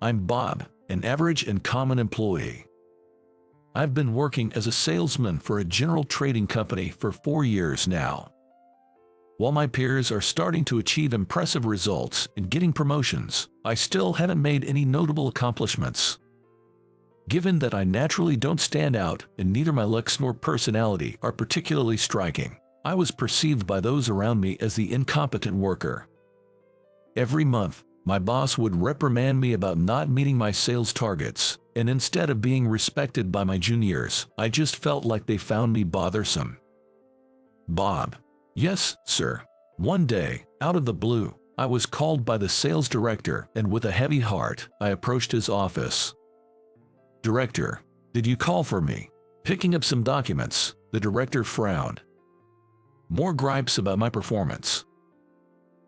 I'm Bob, an average and common employee. I've been working as a salesman for a general trading company for 4 years now. While my peers are starting to achieve impressive results and getting promotions, I still haven't made any notable accomplishments. Given that I naturally don't stand out and neither my looks nor personality are particularly striking, I was perceived by those around me as the incompetent worker. Every month, my boss would reprimand me about not meeting my sales targets, and instead of being respected by my juniors, I just felt like they found me bothersome. Bob. Yes, sir. One day, out of the blue, I was called by the sales director, and with a heavy heart, I approached his office. Director, did you call for me? Picking up some documents, the director frowned. More gripes about my performance.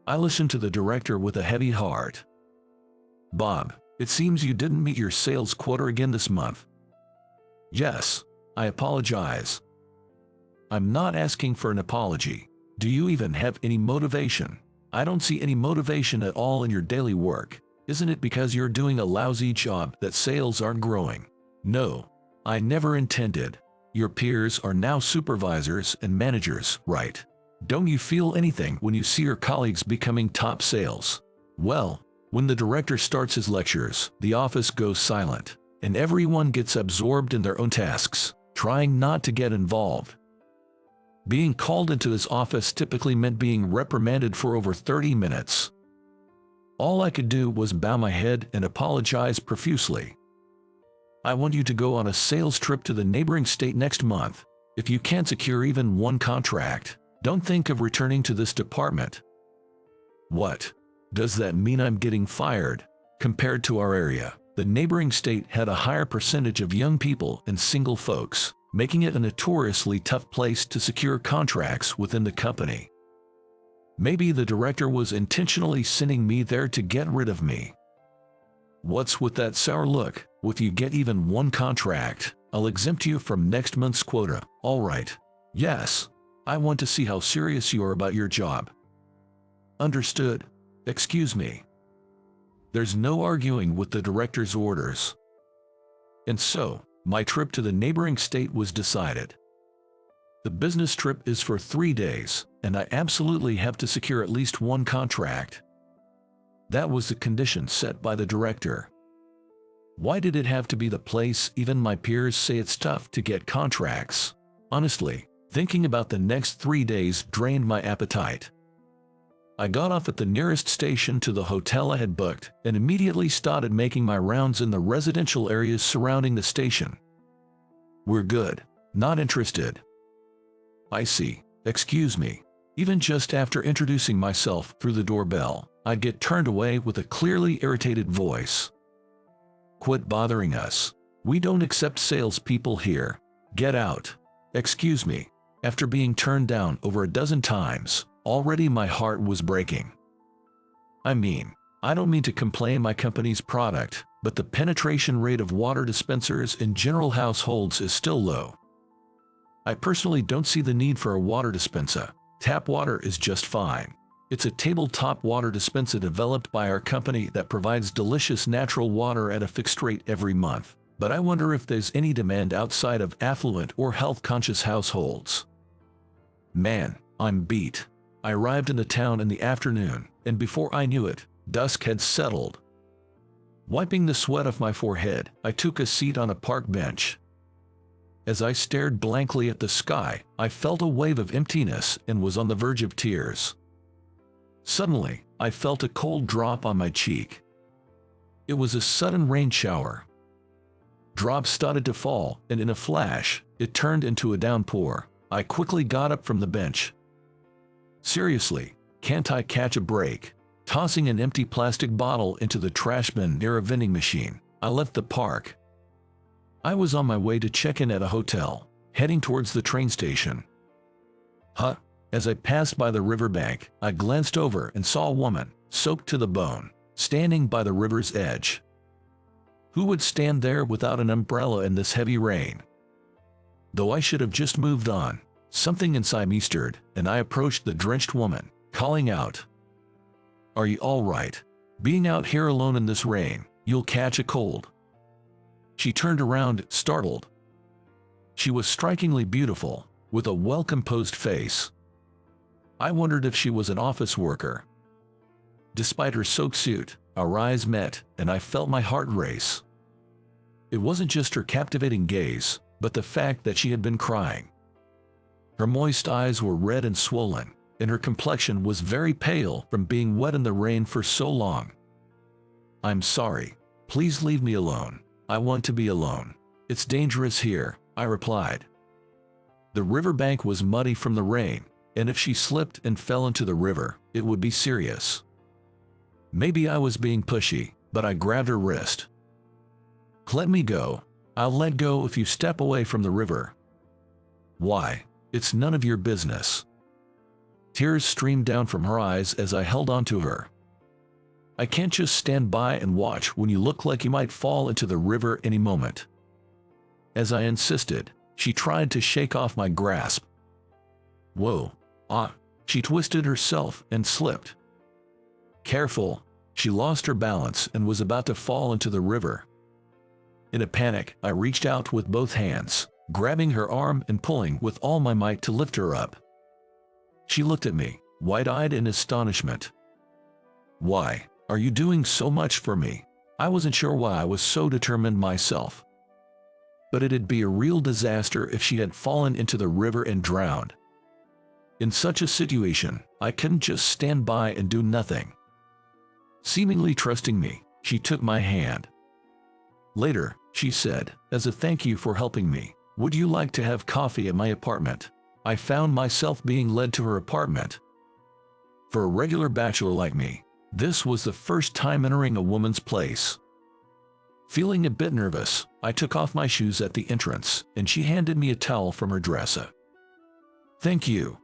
I listened to the director with a heavy heart. Bob, it seems you didn't meet your sales quota again this month. Yes, I apologize. I'm not asking for an apology. Do you even have any motivation? I don't see any motivation at all in your daily work. Isn't it because you're doing a lousy job that sales aren't growing? No, I never intended. Your peers are now supervisors and managers, right? Don't you feel anything when you see your colleagues becoming top sales? Well, when the director starts his lectures, the office goes silent, and everyone gets absorbed in their own tasks, trying not to get involved. Being called into his office typically meant being reprimanded for over 30 minutes. All I could do was bow my head and apologize profusely. I want you to go on a sales trip to the neighboring state next month. If you can't secure even one contract, don't think of returning to this department. What? Does that mean I'm getting fired? Compared to our area, the neighboring state had a higher percentage of young people and single folks, making it a notoriously tough place to secure contracts within the company. Maybe the director was intentionally sending me there to get rid of me. What's with that sour look? If you get even one contract, I'll exempt you from next month's quota. All right. Yes. I want to see how serious you are about your job. Understood. Excuse me. There's no arguing with the director's orders. And so, my trip to the neighboring state was decided. The business trip is for 3 days, and I absolutely have to secure at least one contract. That was the condition set by the director. Why did it have to be the place even my peers say it's tough to get contracts? Honestly, thinking about the next 3 days drained my appetite. I got off at the nearest station to the hotel I had booked and immediately started making my rounds in the residential areas surrounding the station. We're good. Not interested. I see. Excuse me. Even just after introducing myself through the doorbell, I'd get turned away with a clearly irritated voice. Quit bothering us. We don't accept salespeople here. Get out. Excuse me. After being turned down over a dozen times, already my heart was breaking. I mean, I don't mean to complain my company's product, but the penetration rate of water dispensers in general households is still low. I personally don't see the need for a water dispenser. Tap water is just fine. It's a tabletop water dispenser developed by our company that provides delicious natural water at a fixed rate every month. But I wonder if there's any demand outside of affluent or health-conscious households. Man, I'm beat. I arrived in the town in the afternoon, and before I knew it, dusk had settled. Wiping the sweat off my forehead, I took a seat on a park bench. As I stared blankly at the sky, I felt a wave of emptiness and was on the verge of tears. Suddenly, I felt a cold drop on my cheek. It was a sudden rain shower. Drops started to fall, and in a flash, it turned into a downpour. I quickly got up from the bench. Seriously, can't I catch a break? Tossing an empty plastic bottle into the trash bin near a vending machine, I left the park. I was on my way to check in at a hotel, heading towards the train station. As I passed by the riverbank, I glanced over and saw a woman, soaked to the bone, standing by the river's edge. Who would stand there without an umbrella in this heavy rain? Though I should have just moved on, something inside me stirred, and I approached the drenched woman, calling out, "Are you all right? Being out here alone in this rain, You'll catch a cold." She turned around, startled. She was strikingly beautiful, with a well-composed face. I wondered if she was an office worker. Despite her soaked suit, our eyes met, and I felt my heart race. It wasn't just her captivating gaze, but the fact that she had been crying. Her moist eyes were red and swollen, and her complexion was very pale from being wet in the rain for so long. "I'm sorry. Please leave me alone. I want to be alone. It's dangerous here," I replied. The riverbank was muddy from the rain, and if she slipped and fell into the river, it would be serious. Maybe I was being pushy, but I grabbed her wrist. "Let me go. I'll let go if you step away from the river." "Why? It's none of your business." Tears streamed down from her eyes as I held on to her. "I can't just stand by and watch when you look like you might fall into the river any moment." As I insisted, she tried to shake off my grasp. "Whoa, she twisted herself and slipped. Careful, she lost her balance and was about to fall into the river. In a panic, I reached out with both hands, grabbing her arm and pulling with all my might to lift her up. She looked at me, wide-eyed in astonishment. "Why are you doing so much for me?" I wasn't sure why I was so determined myself. But it'd be a real disaster if she had fallen into the river and drowned. In such a situation, I couldn't just stand by and do nothing. Seemingly trusting me, she took my hand. Later, she said, "As a thank you for helping me, would you like to have coffee at my apartment?" I found myself being led to her apartment. For a regular bachelor like me, this was the first time entering a woman's place. Feeling a bit nervous, I took off my shoes at the entrance, and she handed me a towel from her dresser. "Thank you."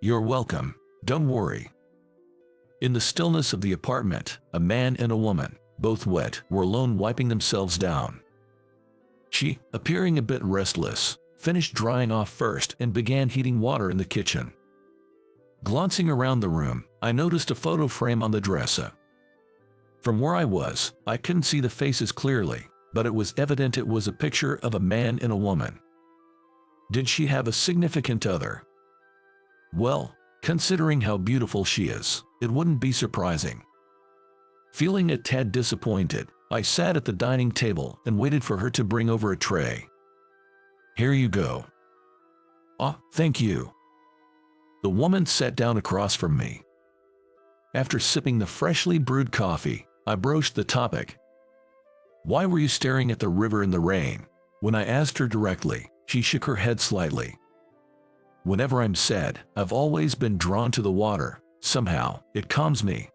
"You're welcome. Don't worry." In the stillness of the apartment, a man and a woman, both wet, were alone wiping themselves down. She, appearing a bit restless, finished drying off first and began heating water in the kitchen. Glancing around the room, I noticed a photo frame on the dresser. From where I was, I couldn't see the faces clearly, but it was evident it was a picture of a man and a woman. Did she have a significant other? Well, considering how beautiful she is, it wouldn't be surprising. Feeling a tad disappointed, I sat at the dining table and waited for her to bring over a tray. "Here you go." Thank you." The woman sat down across from me. After sipping the freshly brewed coffee, I broached the topic. "Why were you staring at the river in the rain?" When I asked her directly, she shook her head slightly. "Whenever I'm sad, I've always been drawn to the water. Somehow, it calms me."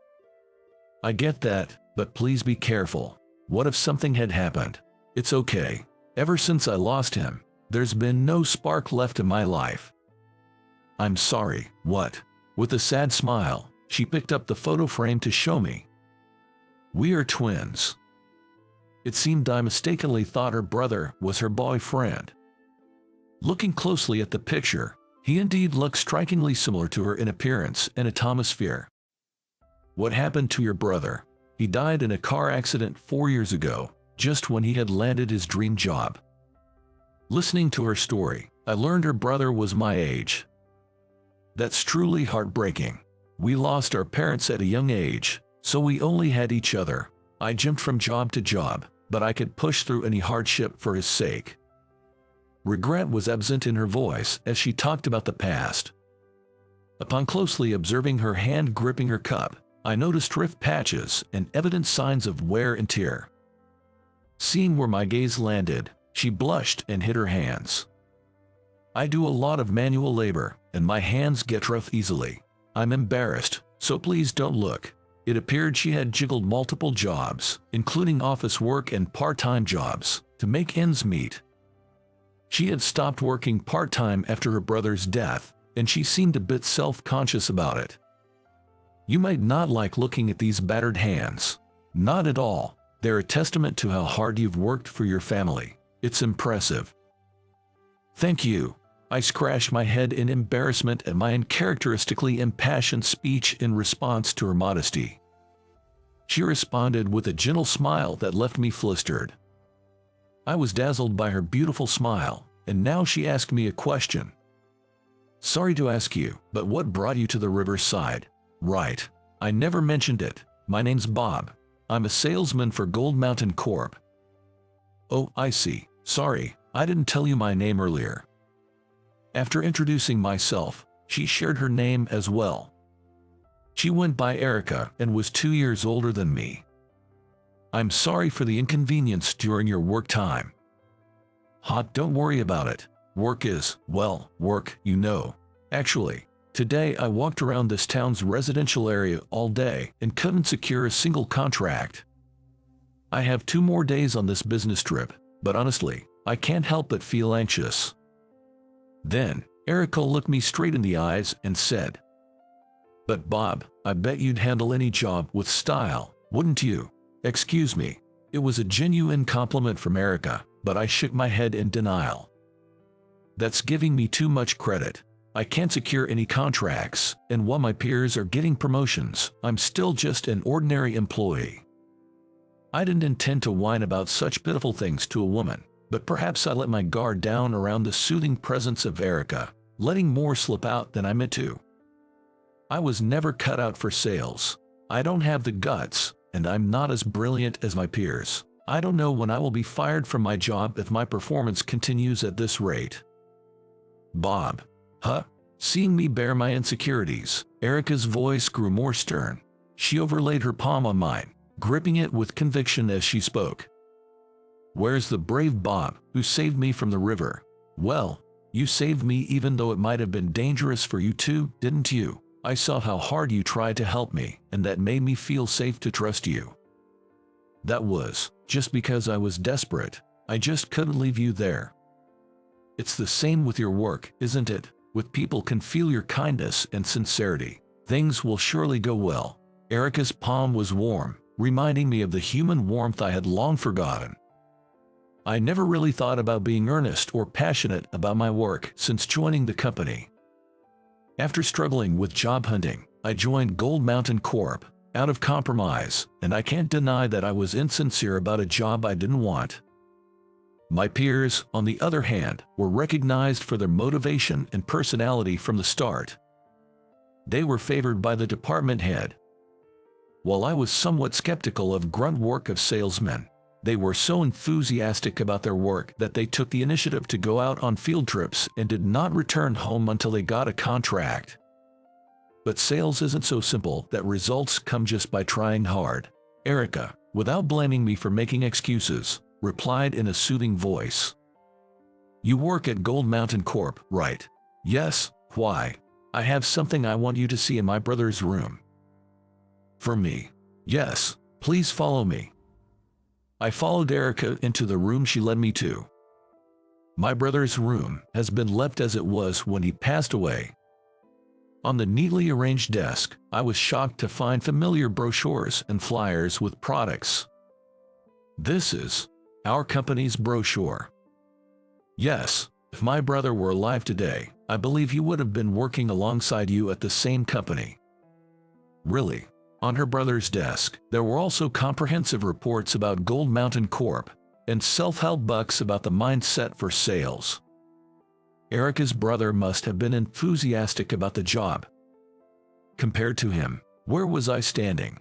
"I get that, but please be careful. What if something had happened?" "It's okay. Ever since I lost him, there's been no spark left in my life." "I'm sorry, what?" With a sad smile, she picked up the photo frame to show me. "We are twins." It seemed I mistakenly thought her brother was her boyfriend. Looking closely at the picture, he indeed looked strikingly similar to her in appearance and atmosphere. "What happened to your brother?" "He died in a car accident 4 years ago, just when he had landed his dream job." Listening to her story, I learned her brother was my age. That's truly heartbreaking. We lost our parents at a young age, so we only had each other. I jumped from job to job, but I could push through any hardship for his sake. Regret was absent in her voice as she talked about the past. Upon closely observing her hand gripping her cup, I noticed rift patches and evident signs of wear and tear. Seeing where my gaze landed, she blushed and hid her hands. "I do a lot of manual labor, and my hands get rough easily. I'm embarrassed, so please don't look." It appeared she had jiggled multiple jobs, including office work and part-time jobs, to make ends meet. She had stopped working part-time after her brother's death, and she seemed a bit self-conscious about it. "You might not like looking at these battered hands." "Not at all. They're a testament to how hard you've worked for your family. It's impressive." "Thank you." I scratched my head in embarrassment at my uncharacteristically impassioned speech in response to her modesty. She responded with a gentle smile that left me flustered. I was dazzled by her beautiful smile, and now she asked me a question. "Sorry to ask you, but what brought you to the riverside?" "Right. I never mentioned it. My name's Bob. I'm a salesman for Gold Mountain Corp." "Oh, I see. Sorry, I didn't tell you my name earlier." After introducing myself, she shared her name as well. She went by Erica and was 2 years older than me. "I'm sorry for the inconvenience during your work time." Don't worry about it. Work is, well, work, you know. Actually, today I walked around this town's residential area all day and couldn't secure a single contract. I have 2 more days on this business trip, but honestly, I can't help but feel anxious. Then, Erica looked me straight in the eyes and said, "But Bob, I bet you'd handle any job with style, wouldn't you?" Excuse me. It was a genuine compliment from Erica, but I shook my head in denial. "That's giving me too much credit. I can't secure any contracts, and while my peers are getting promotions, I'm still just an ordinary employee." I didn't intend to whine about such pitiful things to a woman, but perhaps I let my guard down around the soothing presence of Erica, letting more slip out than I meant to. I was never cut out for sales. I don't have the guts, and I'm not as brilliant as my peers. I don't know when I will be fired from my job if my performance continues at this rate. "Bob." "Huh?" Seeing me bear my insecurities, Erica's voice grew more stern. She overlaid her palm on mine, gripping it with conviction as she spoke. "Where's the brave Bob who saved me from the river?" "Well, you saved me even though it might have been dangerous for you too, didn't you? I saw how hard you tried to help me, and that made me feel safe to trust you." "That was just because I was desperate. I just couldn't leave you there." It's the same with your work, isn't it? With people can feel your kindness and sincerity, things will surely go well. Erica's palm was warm, reminding me of the human warmth I had long forgotten. I never really thought about being earnest or passionate about my work since joining the company. After struggling with job hunting, I joined Gold Mountain Corp. Out of compromise, and I can't deny that I was insincere about a job I didn't want. My peers, on the other hand, were recognized for their motivation and personality from the start. They were favored by the department head. While I was somewhat skeptical of grunt work of salesmen, they were so enthusiastic about their work that they took the initiative to go out on field trips and did not return home until they got a contract. But sales isn't so simple that results come just by trying hard. Erica, without blaming me for making excuses, replied in a soothing voice. "You work at Gold Mountain Corp, right?" "Yes, why?" "I have something I want you to see in my brother's room." "For me?" "Yes, please follow me." I followed Erica into the room she led me to. My brother's room has been left as it was when he passed away. On the neatly arranged desk, I was shocked to find familiar brochures and flyers with products. "This is our company's brochure." "Yes, if my brother were alive today, I believe he would have been working alongside you at the same company." "Really?" On her brother's desk, there were also comprehensive reports about Gold Mountain Corp. And self-help books about the mindset for sales. Erica's brother must have been enthusiastic about the job. Compared to him, where was I standing?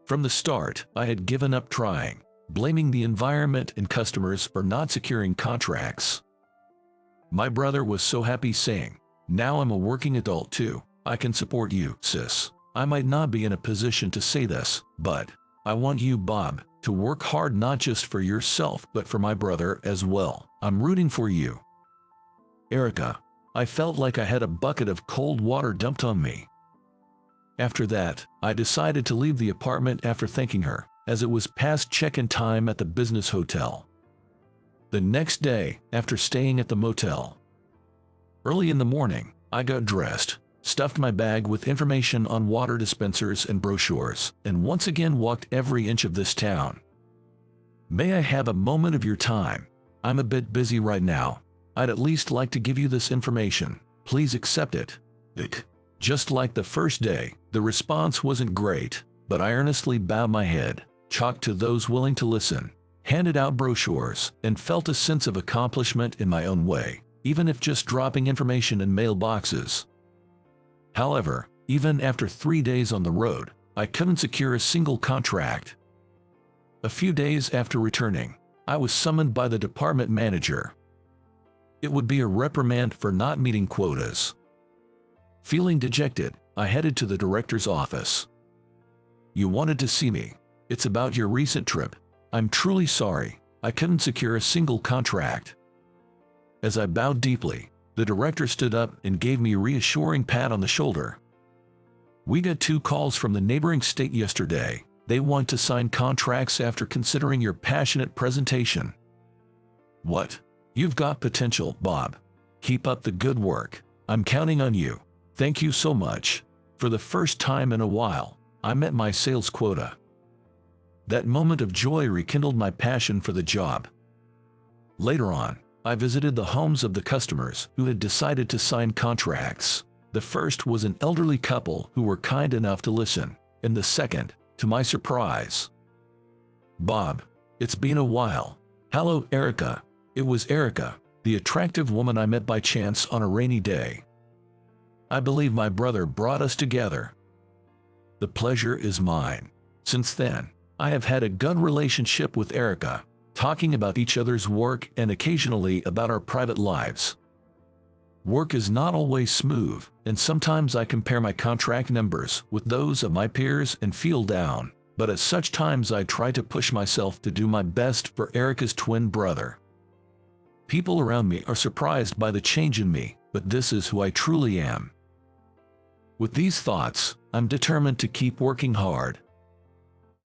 From the start, I had given up trying, blaming the environment and customers for not securing contracts. My brother was so happy saying, "Now I'm a working adult too. I can support you, sis. I might not be in a position to say this, but I want you, Bob, to work hard not just for yourself but for my brother as well. I'm rooting for you." Erica, I felt like I had a bucket of cold water dumped on me. After that, I decided to leave the apartment after thanking her, as it was past check-in time at the business hotel. The next day, after staying at the motel, early in the morning, I got dressed, stuffed my bag with information on water dispensers and brochures, and once again walked every inch of this town. "May I have a moment of your time? I'm a bit busy right now. I'd at least like to give you this information. Please accept it." Just like the first day, the response wasn't great. but I earnestly bowed my head, talked to those willing to listen, handed out brochures, and felt a sense of accomplishment in my own way, even if just dropping information in mailboxes. However, even after 3 days on the road, I couldn't secure a single contract. A few days after returning, I was summoned by the department manager. It would be a reprimand for not meeting quotas. Feeling dejected, I headed to the director's office. "You wanted to see me. It's about your recent trip. I'm truly sorry, I couldn't secure a single contract." As I bowed deeply, the director stood up and gave me a reassuring pat on the shoulder. "We got 2 calls from the neighboring state yesterday. They want to sign contracts after considering your passionate presentation." "What? You've got potential, Bob. Keep up the good work. I'm counting on you. Thank you so much." For the first time in a while, I met my sales quota. That moment of joy rekindled my passion for the job. Later on, I visited the homes of the customers who had decided to sign contracts. The first was an elderly couple who were kind enough to listen, and the second, to my surprise. "Bob, it's been a while." "Hello, Erica." It was Erica, the attractive woman I met by chance on a rainy day. I believe my brother brought us together. The pleasure is mine. Since then, I have had a good relationship with Erica, talking about each other's work and occasionally about our private lives. Work is not always smooth, and sometimes I compare my contract numbers with those of my peers and feel down, but at such times I try to push myself to do my best for Erica's twin brother. People around me are surprised by the change in me, but this is who I truly am. With these thoughts, I'm determined to keep working hard,